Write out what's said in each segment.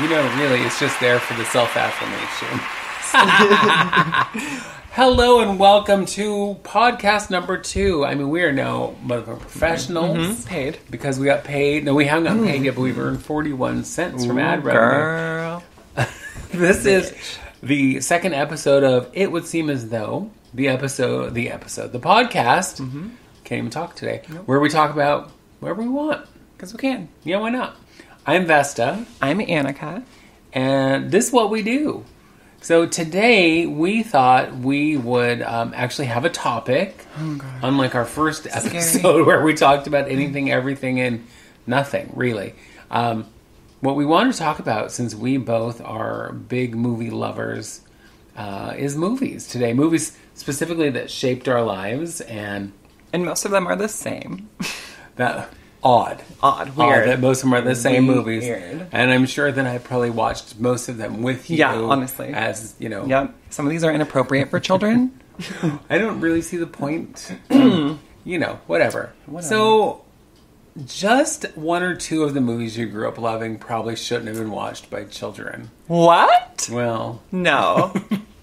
You know, really, it's just there for the self-affirmation. Hello and welcome to podcast number 2. I mean, we are now motherfucking professionals. Mm-hmm. Paid. Because we got paid. No, we haven't gotten paid yet, but we've earned 41 cents from ad revenue. Girl. This is the second episode of It Would Seem As Though. The podcast. Mm-hmm. Can't even talk today. Nope. Where we talk about whatever we want. Because we can. Yeah, why not? I'm Vesta. I'm Annika. And this is what we do. So today we thought we would actually have a topic. Oh, God. Unlike our first episode where we talked about anything, everything, and nothing, really. What we wanted to talk about, since we both are big movie lovers, is movies today. Movies specifically that shaped our lives. And most of them are the same. Odd, weird. That most of them are the same movies. Weird. And I'm sure that I probably watched most of them with you. Yeah, honestly. As, you know. Yep. Some of these are inappropriate for children. I don't really see the point. You know, whatever. So, just one or two of the movies you grew up loving probably shouldn't have been watched by children. What? Well. No.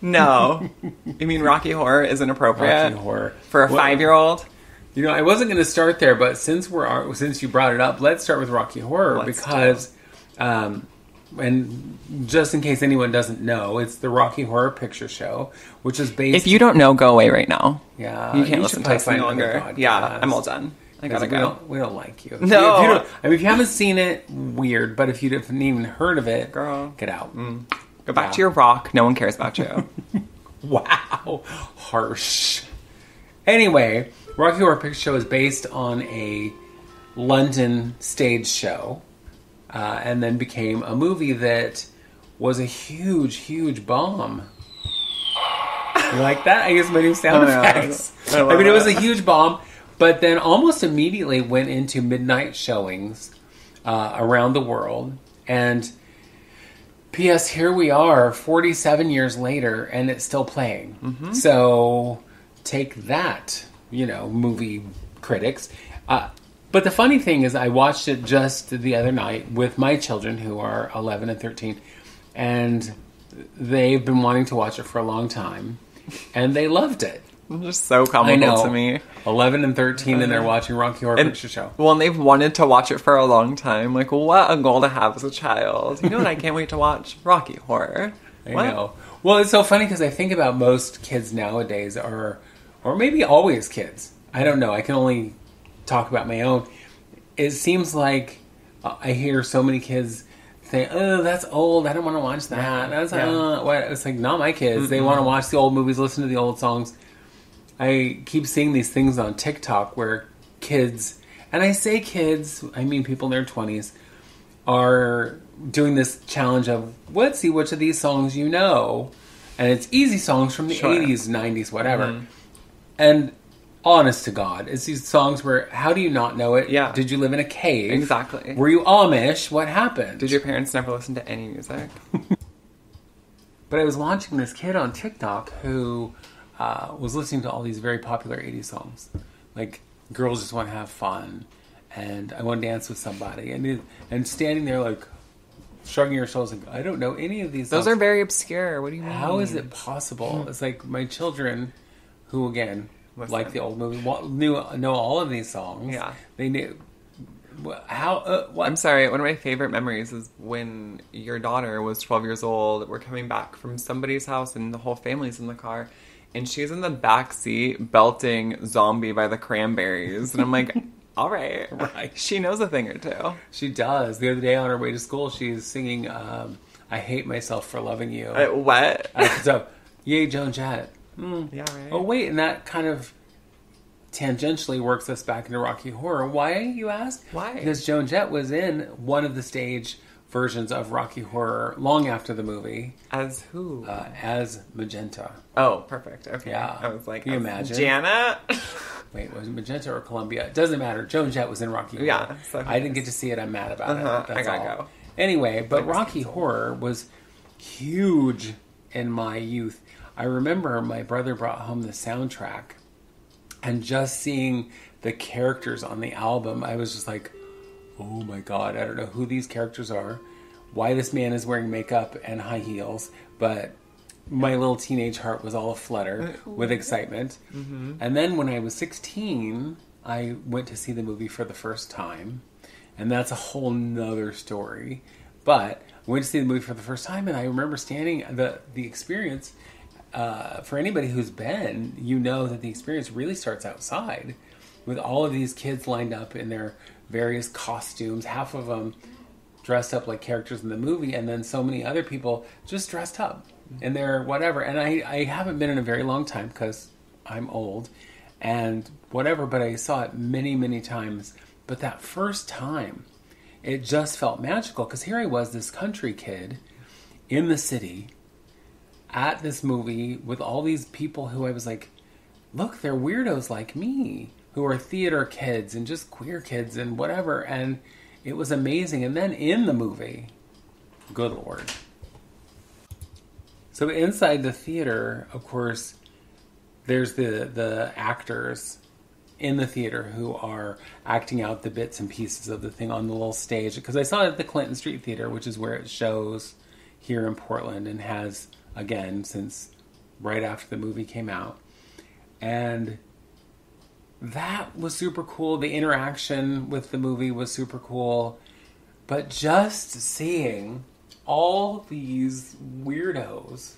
No. You mean Rocky Horror is inappropriate? Rocky Horror. For a 5-year-old? You know, I wasn't going to start there, but since you brought it up, let's start with Rocky Horror because, and just in case anyone doesn't know, it's the Rocky Horror Picture Show, which is based. If you don't know, go away right now. Yeah, you can't listen to us any longer. Yeah, I'm all done. I gotta go. We don't like you. No, if you haven't seen it, weird. But if you haven't even heard of it, girl, get out. Go back to your rock. No one cares about you. Wow, harsh. Anyway. Rocky Horror Picture Show is based on a London stage show, and then became a movie that was a huge, huge bomb. You like that? I use my new sound effects. I mean, it was a huge bomb, but then almost immediately went into midnight showings around the world. And P.S. here we are, 47 years later, and it's still playing. Mm-hmm. So take that. You know, movie critics. But the funny thing is I watched it just the other night with my children who are 11 and 13. And they've been wanting to watch it for a long time. And they loved it. It's just so comical to me. 11 and 13 and they're watching Rocky Horror Picture Show. Well, and they've wanted to watch it for a long time. Like, what a goal to have as a child. You know what I can't wait to watch? Rocky Horror. I know. Well, it's so funny because I think about most kids nowadays or maybe always kids. I don't know. I can only talk about my own. It seems like I hear so many kids say, "Oh, that's old. I don't want to watch that." That's what? It's like not my kids. Mm-hmm. They want to watch the old movies, listen to the old songs. I keep seeing these things on TikTok where kids, and I say kids, I mean people in their 20s, are doing this challenge of let's see which of these songs you know, and it's easy songs from the 80s, 90s, whatever. Mm-hmm. And honest to God, it's these songs where, how do you not know it? Yeah. Did you live in a cave? Exactly. Were you Amish? What happened? Did your parents never listen to any music? But I was watching this kid on TikTok who was listening to all these very popular 80s songs. Like, Girls Just Want to Have Fun, and I Want to Dance with Somebody. And standing there like, shrugging your shoulders like, I don't know any of these songs. Those are very obscure. What do you mean? How is it possible? It's like my children... who, again, like the old movie, know all of these songs. Yeah. They knew... How... what? I'm sorry, one of my favorite memories is when your daughter was 12 years old. We're coming back from somebody's house and the whole family's in the car. And she's in the back seat belting Zombie by the Cranberries. And I'm like, all right. Right. She knows a thing or two. She does. The other day on her way to school, she's singing I Hate Myself for Loving You. What? So, yay, Joan Jett. Yeah, right. Oh, wait, and that kind of tangentially works us back into Rocky Horror. Why, you ask? Why? Because Joan Jett was in one of the stage versions of Rocky Horror long after the movie. As who? As Magenta. Oh, perfect. Okay. Yeah. I was like, can you imagine? Janet? Wait, was it Magenta or Columbia? It doesn't matter. Joan Jett was in Rocky Horror. Yeah. So I didn't get to see it. I'm mad about it. That's I gotta all. go. Anyway, but Rocky Horror was huge in my youth. I remember my brother brought home the soundtrack, and just seeing the characters on the album, I was just like, oh my God, I don't know who these characters are. why this man is wearing makeup and high heels, but my little teenage heart was all aflutter with excitement. Mm-hmm. And then when I was 16, I went to see the movie for the first time. And that's a whole nother story. But I went to see the movie for the first time, and I remember standing, the experience, for anybody who's been, you know that the experience really starts outside with all of these kids lined up in their various costumes, half of them dressed up like characters in the movie, and then so many other people just dressed up in their whatever. And I haven't been in a very long time because I'm old and whatever, but I saw it many, many times. But that first time, it just felt magical because here I was, this country kid in the city at this movie with all these people who I was like, look, they're weirdos like me, who are theater kids and just queer kids and whatever. And it was amazing. And then in the movie, good Lord. So inside the theater, of course, there's the actors in the theater who are acting out the bits and pieces of the thing on the little stage. Because I saw it at the Clinton Street Theater, which is where it shows here in Portland and has, again, since right after the movie came out. And that was super cool. The interaction with the movie was super cool. But just seeing all these weirdos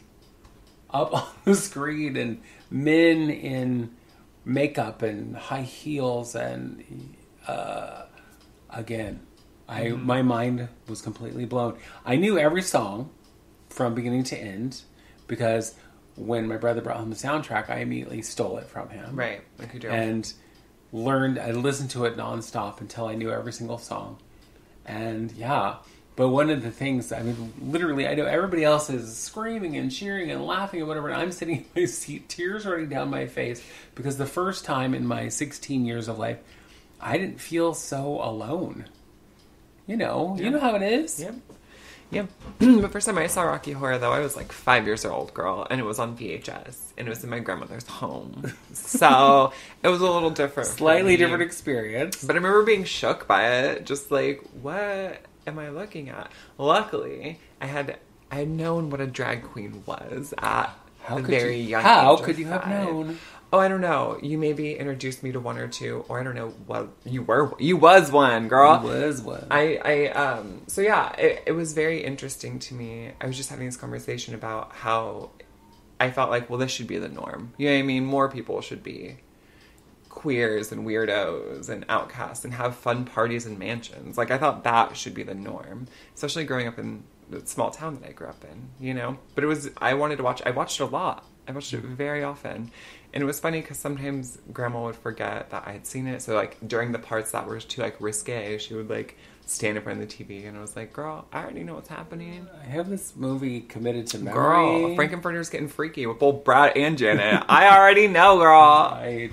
up on the screen and men in makeup and high heels and again, my mind was completely blown. I knew every song from beginning to end because when my brother brought home the soundtrack, I immediately stole it from him. Right, like you do. And I listened to it nonstop until I knew every single song. And yeah, but one of the things, I mean, literally, I know everybody else is screaming and cheering and laughing and whatever, and I'm sitting in my seat, tears running down my face, because the first time in my 16 years of life, I didn't feel so alone. You know how it is? Yep. Yep. The first time I saw Rocky Horror, though, I was like 5 years old, girl, and it was on VHS, and it was in my grandmother's home. So it was a little different. Slightly different experience. But I remember being shook by it, just like, what am I looking at? Luckily, I had known what a drag queen was at a very young age. How could you have known? Oh, I don't know. You maybe introduced me to one or two, or I don't know what you was one, girl. You was one. So yeah, it was very interesting to me. I was just having this conversation about how I felt like, well, this should be the norm. You know what I mean? More people should be queers and weirdos and outcasts and have fun parties and mansions. Like, I thought that should be the norm, especially growing up in the small town that I grew up in, you know? But I watched it a lot. I watched it very often. And it was funny because sometimes Grandma would forget that I had seen it. So, like, during the parts that were too, like, risque, she would, like, stand in front of the TV. And I was like, girl, I already know what's happening. I have this movie committed to memory. Girl, Frankenfurter's getting freaky with both Brad and Janet. I already know, girl. Right.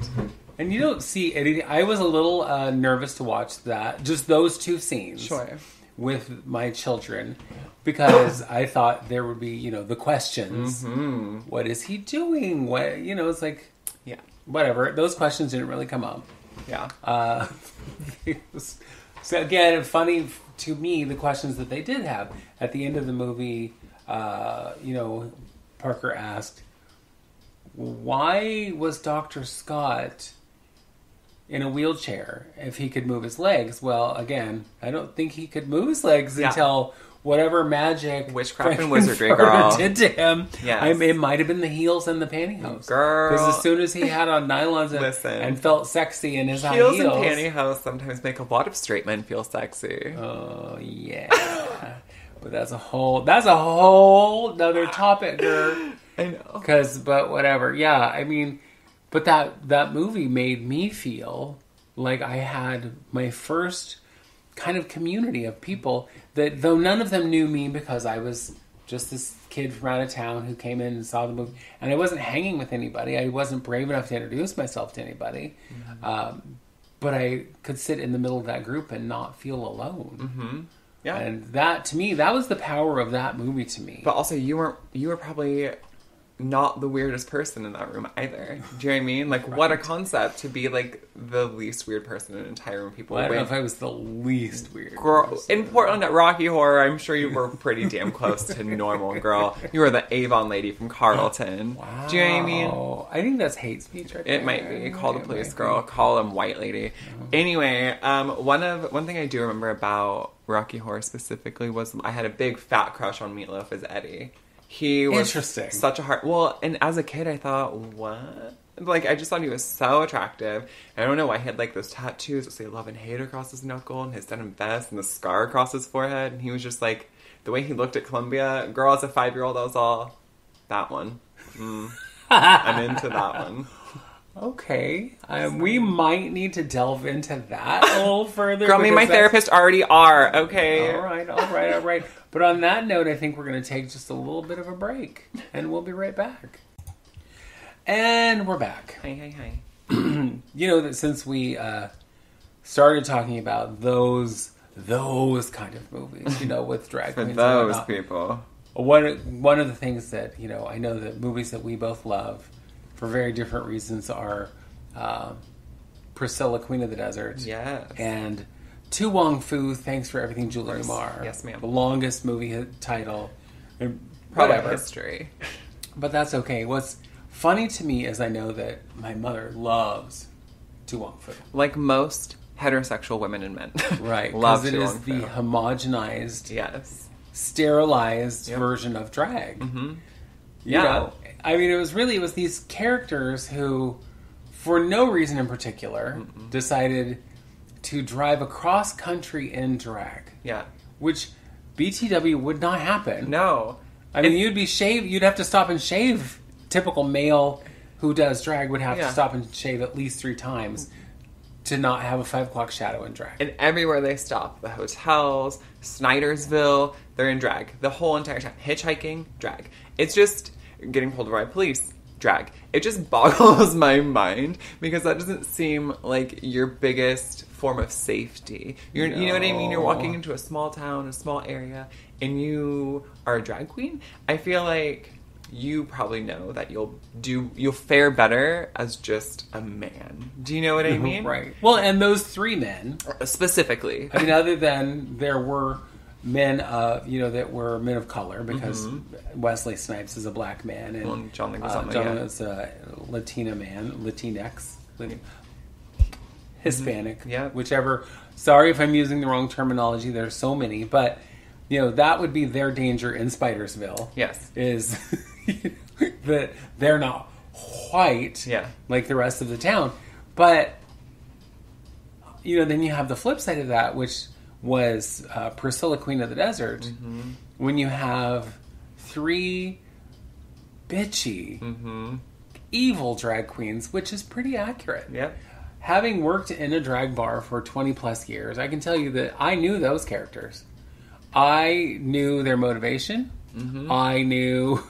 And you don't see anything. I was a little nervous to watch that. Just those two scenes. Sure. With my children. Because I thought there would be, the questions. Mm-hmm. What is he doing? What, it's like, yeah, whatever. Those questions didn't really come up. Yeah. So again, funny to me, the questions that they did have. At the end of the movie, Parker asked, why was Dr. Scott in a wheelchair if he could move his legs? Well, again, I don't think he could move his legs until whatever magic witchcraft and wizardry, girl, did to him. Yes. It might have been the heels and the pantyhose, girl. Because as soon as he had on nylons and felt sexy in his high heels, and pantyhose sometimes make a lot of straight men feel sexy. Oh yeah, but that's a whole other topic, girl. I know. But whatever. Yeah, I mean, but that movie made me feel like I had my first kind of community of people that, though none of them knew me because I was just this kid from out of town who came in and saw the movie, and I wasn't hanging with anybody. I wasn't brave enough to introduce myself to anybody. Mm-hmm. But I could sit in the middle of that group and not feel alone. Mm-hmm. Yeah. And that, to me, that was the power of that movie to me. But also, you were probably not the weirdest person in that room either. Do you know what I mean? Like, what a concept to be, like, the least weird person in an entire room. People, well, I don't know if I was the least weird. Girl, in Portland at Rocky Horror, I'm sure you were pretty damn close to normal, girl. You were the Avon lady from Carlton. Wow. Do you know what I mean? I think that's hate speech right there. It might be. Call the police, girl. Call him white lady. Anyway, one thing I do remember about Rocky Horror specifically was I had a big fat crush on Meatloaf as Eddie. He was Interesting. Such a heart. Well, and as a kid, I thought, what? Like, I just thought he was so attractive. I don't know why he had, like, those tattoos that say love and hate across his knuckle, and his denim vest, and the scar across his forehead. And he was just, like, the way he looked at Columbia. Girl, as a 5-year-old, I was all, that one. I'm into that one. Okay. We might need to delve into that a little further. Girl, me and my therapist already are, okay? All right. But on that note, I think we're going to take just a little bit of a break, and we'll be right back. And we're back. Hi. You know that since we started talking about those kind of movies, you know, with drag For queens, those people. One of the things that, you know, I know that movies that we both love for very different reasons are Priscilla, Queen of the Desert. Yes. And To Wong Fu, Thanks for Everything, Julie Newmar. Yes, ma'am. The longest movie title. Probably Whatever. history. But that's okay. What's funny to me is I know that my mother loves To Wong Fu. Like most heterosexual women and men. Right. Love Because it To is Wong the Fu. homogenized, Yes. sterilized version of drag. Mm-hmm. You know, I mean, it was these characters who, for no reason in particular, decided to drive across country in drag. Yeah. Which BTW would not happen. No. I mean, you'd have to stop and shave. Typical male who does drag would have to stop and shave at least 3 times to not have a 5 o'clock shadow in drag. And everywhere they stop, the hotels, Snydersville, they're in drag. The whole entire time. Hitchhiking, drag. It's just getting pulled over by police, drag. It just boggles my mind because that doesn't seem like your biggest form of safety. You know what I mean? You're walking into a small town, a small area, and you are a drag queen. I feel like you probably know that you'll fare better as just a man. Do you know what I mean? Right. Well, and those 3 men specifically. I mean, other than there were men, that were men of color because Wesley Snipes is a black man and John Leguizamo, John is a Latina man, Latinx, Hispanic, whichever. Sorry if I'm using the wrong terminology. There's so many, but that would be their danger in Spidersville. Yes, is that they're not white, like the rest of the town, but then you have the flip side of that, which was Priscilla, Queen of the Desert, when you have 3 bitchy, evil drag queens, which is pretty accurate. Yep. Having worked in a drag bar for 20 plus years, I can tell you that I knew those characters. I knew their motivation. I knew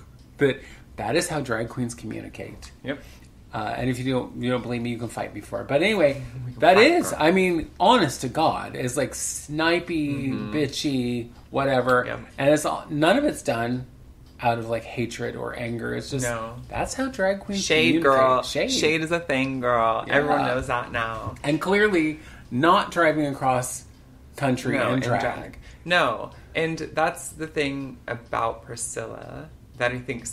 that is how drag queens communicate. Yep. And if you don't believe me, you can fight me for it. But anyway, that is, I mean, honest to God, is like snipey, bitchy, whatever. Yep. And it's none of it's done out of like hatred or anger. It's just that's how drag queens Shade, communicate. girl. Shade is a thing, girl. Yeah. Everyone knows that now. And clearly, not driving across country in drag. No, and that's the thing about Priscilla that I think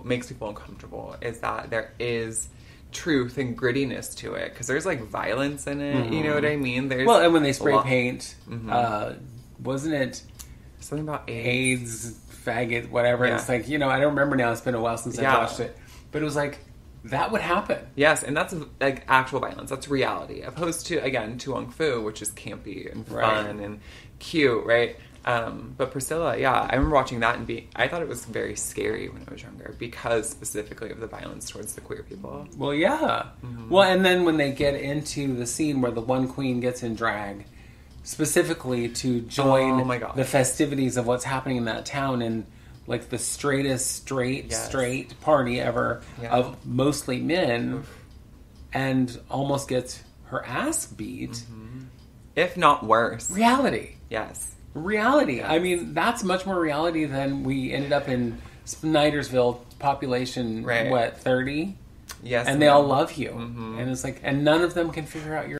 makes people uncomfortable, is that there is truth and grittiness to it, because there's like violence in it. You know what I mean? There's and when they spray paint, wasn't it something about AIDS, faggot, whatever? Yeah. It's like, I don't remember now. It's been a while since I watched it, but it was like that would happen. Yes, and that's like actual violence. That's reality, opposed to, again, To Wong Fu, which is campy and fun and cute, right? But Priscilla, I remember watching that I thought it was very scary when I was younger, because specifically of the violence towards the queer people. Well, yeah. Well, and then when they get into the scene where the one queen gets in drag, specifically to join the festivities of what's happening in that town, and like the straightest straight party ever of mostly men, and almost gets her ass beat. If not worse. Reality. Yes. Reality. Yes. I mean, that's much more reality than we ended up in Snydersville population, Right. what, 30? Yes. And they all love you. And it's like, and none of them can figure out your